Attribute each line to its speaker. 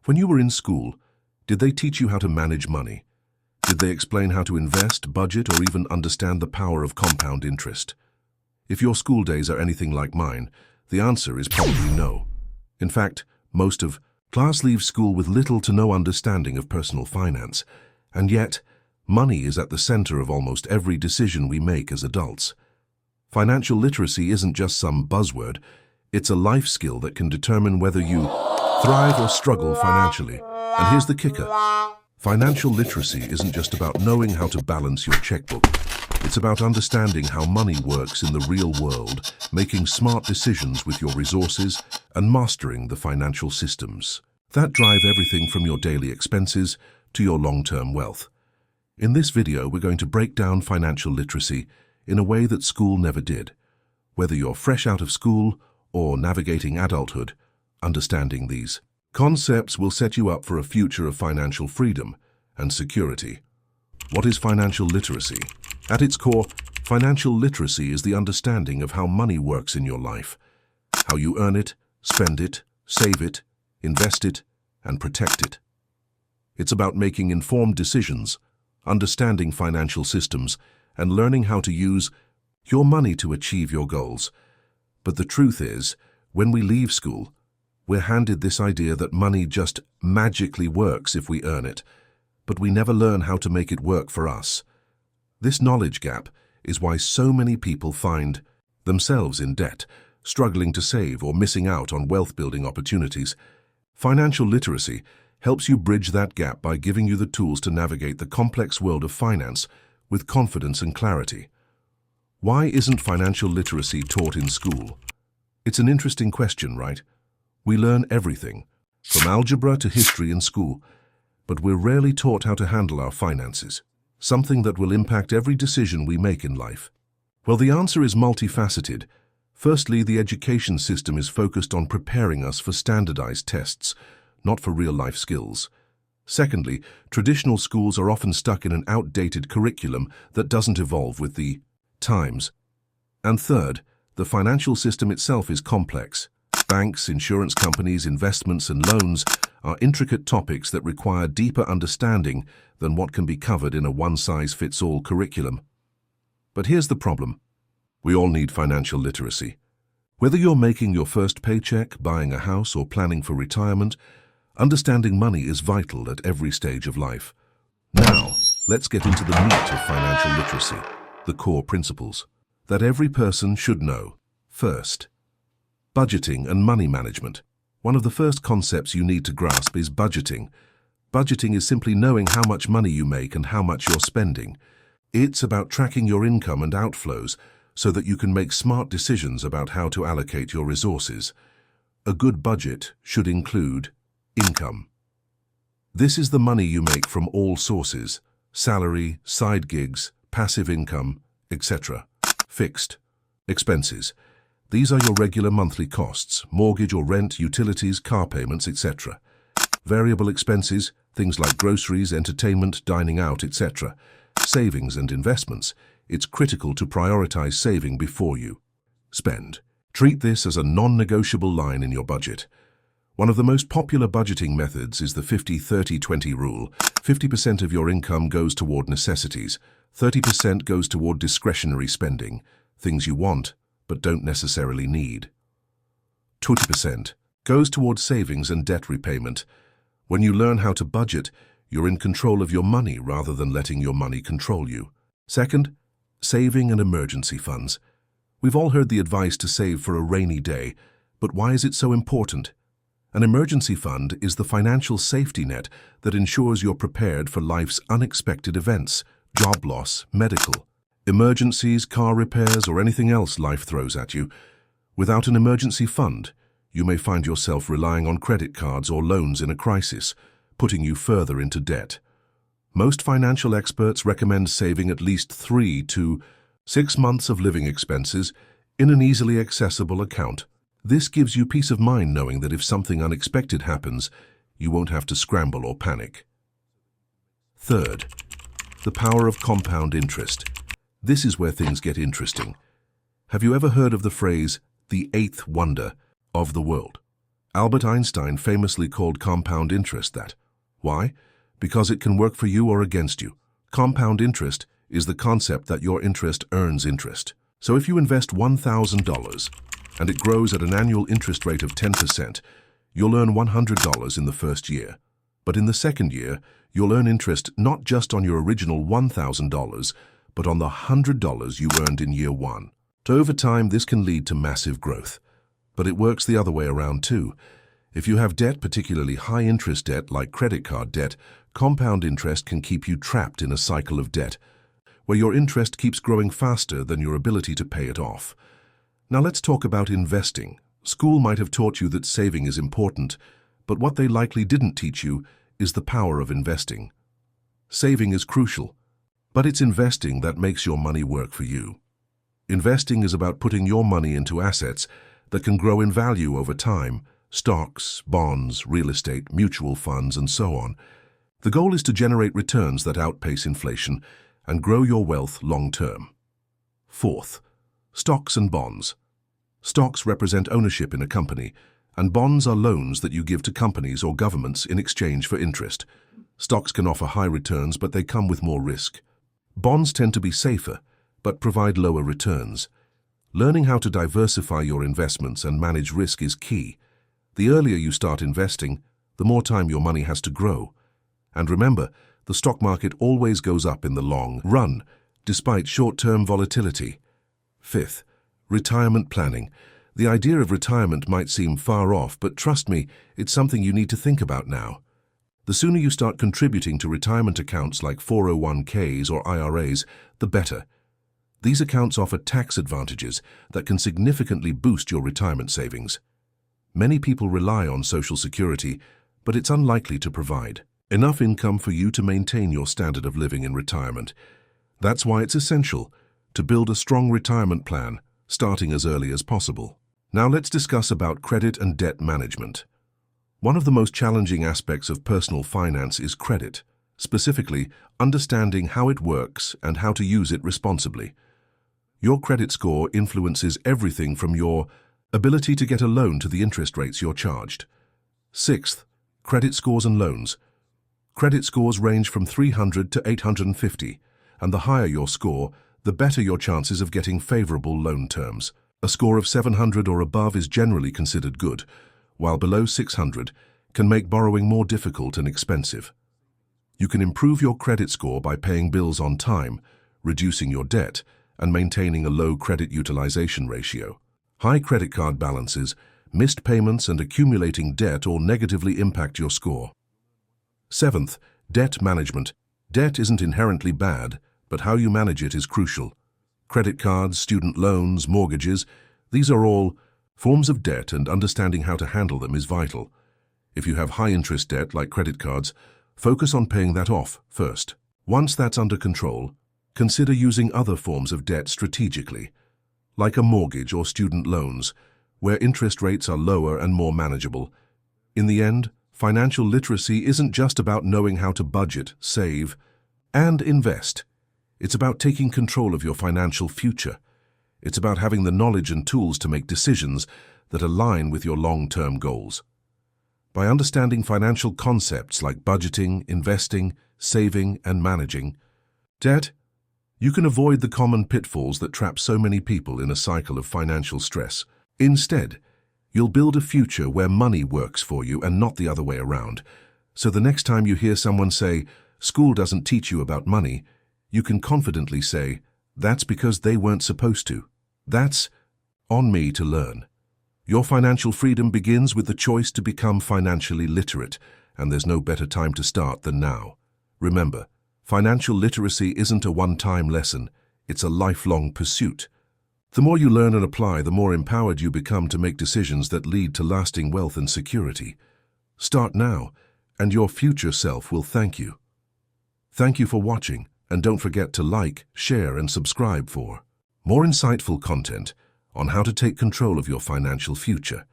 Speaker 1: When you were in school, did they teach you how to manage money? Did they explain how to invest, budget, or even understand the power of compound interest? If your school days are anything like mine, the answer is probably no. In fact, most of class leaves school with little to no understanding of personal finance, and yet, money is at the center of almost every decision we make as adults. Financial literacy isn't just some buzzword, it's a life skill that can determine whether you thrive or struggle financially. And here's the kicker. Financial literacy isn't just about knowing how to balance your checkbook. It's about understanding how money works in the real world, making smart decisions with your resources, and mastering the financial systems that drive everything from your daily expenses to your long-term wealth. In this video, we're going to break down financial literacy in a way that school never did. Whether you're fresh out of school or navigating adulthood, understanding these concepts will set you up for a future of financial freedom and security. What is financial literacy? At its core, financial literacy is the understanding of how money works in your life, how you earn it, spend it, save it, invest it, and protect it. It's about making informed decisions, understanding financial systems, and learning how to use your money to achieve your goals. But the truth is, when we leave school, we're handed this idea that money just magically works if we earn it, but we never learn how to make it work for us. This knowledge gap is why so many people find themselves in debt, struggling to save, or missing out on wealth-building opportunities. Financial literacy helps you bridge that gap by giving you the tools to navigate the complex world of finance with confidence and clarity. Why isn't financial literacy taught in school? It's an interesting question, right? We learn everything, from algebra to history in school, but we're rarely taught how to handle our finances, something that will impact every decision we make in life. Well, the answer is multifaceted. Firstly, the education system is focused on preparing us for standardized tests, not for real-life skills. Secondly, traditional schools are often stuck in an outdated curriculum that doesn't evolve with the times. And third, the financial system itself is complex. Banks, insurance companies, investments, and loans are intricate topics that require deeper understanding than what can be covered in a one-size-fits-all curriculum. But here's the problem. We all need financial literacy. Whether you're making your first paycheck, buying a house, or planning for retirement, understanding money is vital at every stage of life. Now, let's get into the meat of financial literacy, the core principles that every person should know. First, budgeting and money management. One of the first concepts you need to grasp is budgeting. Budgeting is simply knowing how much money you make and how much you're spending. It's about tracking your income and outflows so that you can make smart decisions about how to allocate your resources. A good budget should include income. This is the money you make from all sources: salary, side gigs, passive income, etc. Fixed expenses. These are your regular monthly costs: mortgage or rent, utilities, car payments, etc. Variable expenses, things like groceries, entertainment, dining out, etc. Savings and investments. It's critical to prioritize saving before you spend. Treat this as a non-negotiable line in your budget. One of the most popular budgeting methods is the 50-30-20 rule. 50% of your income goes toward necessities, 30% goes toward discretionary spending, things you want but don't necessarily need. 20% goes toward savings and debt repayment. When you learn how to budget, you're in control of your money rather than letting your money control you. Second, saving and emergency funds. We've all heard the advice to save for a rainy day, but why is it so important? An emergency fund is the financial safety net that ensures you're prepared for life's unexpected events: job loss, medical emergencies, car repairs, or anything else life throws at you. Without an emergency fund, you may find yourself relying on credit cards or loans in a crisis, putting you further into debt. Most financial experts recommend saving at least 3 to 6 months of living expenses in an easily accessible account. This gives you peace of mind knowing that if something unexpected happens, you won't have to scramble or panic. Third, the power of compound interest. This is where things get interesting. Have you ever heard of the phrase, the eighth wonder of the world? Albert Einstein famously called compound interest that. Why? Because it can work for you or against you. Compound interest is the concept that your interest earns interest. So if you invest $1,000 and it grows at an annual interest rate of 10%, you'll earn $100 in the first year. But in the second year, you'll earn interest not just on your original $1,000, but on the $100 you earned in year one. So over time, this can lead to massive growth. But it works the other way around too. If you have debt, particularly high-interest debt like credit card debt, compound interest can keep you trapped in a cycle of debt, where your interest keeps growing faster than your ability to pay it off. Now let's talk about investing. School might have taught you that saving is important, but what they likely didn't teach you is the power of investing. Saving is crucial, but it's investing that makes your money work for you. Investing is about putting your money into assets that can grow in value over time: stocks, bonds, real estate, mutual funds, and so on. The goal is to generate returns that outpace inflation and grow your wealth long-term. Fourth, stocks and bonds. Stocks represent ownership in a company, and bonds are loans that you give to companies or governments in exchange for interest. Stocks can offer high returns, but they come with more risk. Bonds tend to be safer, but provide lower returns. Learning how to diversify your investments and manage risk is key. The earlier you start investing, the more time your money has to grow. And remember, the stock market always goes up in the long run, despite short-term volatility. Fifth, retirement planning. The idea of retirement might seem far off, but trust me, it's something you need to think about now. The sooner you start contributing to retirement accounts like 401ks or IRAs, the better. These accounts offer tax advantages that can significantly boost your retirement savings. Many people rely on Social Security, but it's unlikely to provide enough income for you to maintain your standard of living in retirement. That's why it's essential to build a strong retirement plan, starting as early as possible. Now let's discuss about credit and debt management. One of the most challenging aspects of personal finance is credit, specifically understanding how it works and how to use it responsibly. Your credit score influences everything from your ability to get a loan to the interest rates you're charged. Sixth, credit scores and loans. Credit scores range from 300 to 850, and the higher your score, the better your chances of getting favorable loan terms. A score of 700 or above is generally considered good, while below 600 can make borrowing more difficult and expensive. You can improve your credit score by paying bills on time, reducing your debt, and maintaining a low credit utilization ratio. High credit card balances, missed payments, and accumulating debt all negatively impact your score. Seventh, debt management. Debt isn't inherently bad, but how you manage it is crucial. Credit cards, student loans, mortgages, these are all forms of debt, and understanding how to handle them is vital. If you have high-interest debt like credit cards, focus on paying that off first. Once that's under control, consider using other forms of debt strategically, like a mortgage or student loans, where interest rates are lower and more manageable. In the end, financial literacy isn't just about knowing how to budget, save, and invest. It's about taking control of your financial future. It's about having the knowledge and tools to make decisions that align with your long-term goals. By understanding financial concepts like budgeting, investing, saving, and managing debt, you can avoid the common pitfalls that trap so many people in a cycle of financial stress. Instead, you'll build a future where money works for you and not the other way around. So the next time you hear someone say, "School doesn't teach you about money," you can confidently say, "That's because they weren't supposed to. That's on me to learn." Your financial freedom begins with the choice to become financially literate, and there's no better time to start than now. Remember, financial literacy isn't a one-time lesson, it's a lifelong pursuit. The more you learn and apply, the more empowered you become to make decisions that lead to lasting wealth and security. Start now, and your future self will thank you. Thank you for watching, and don't forget to like, share, and subscribe for more insightful content on how to take control of your financial future.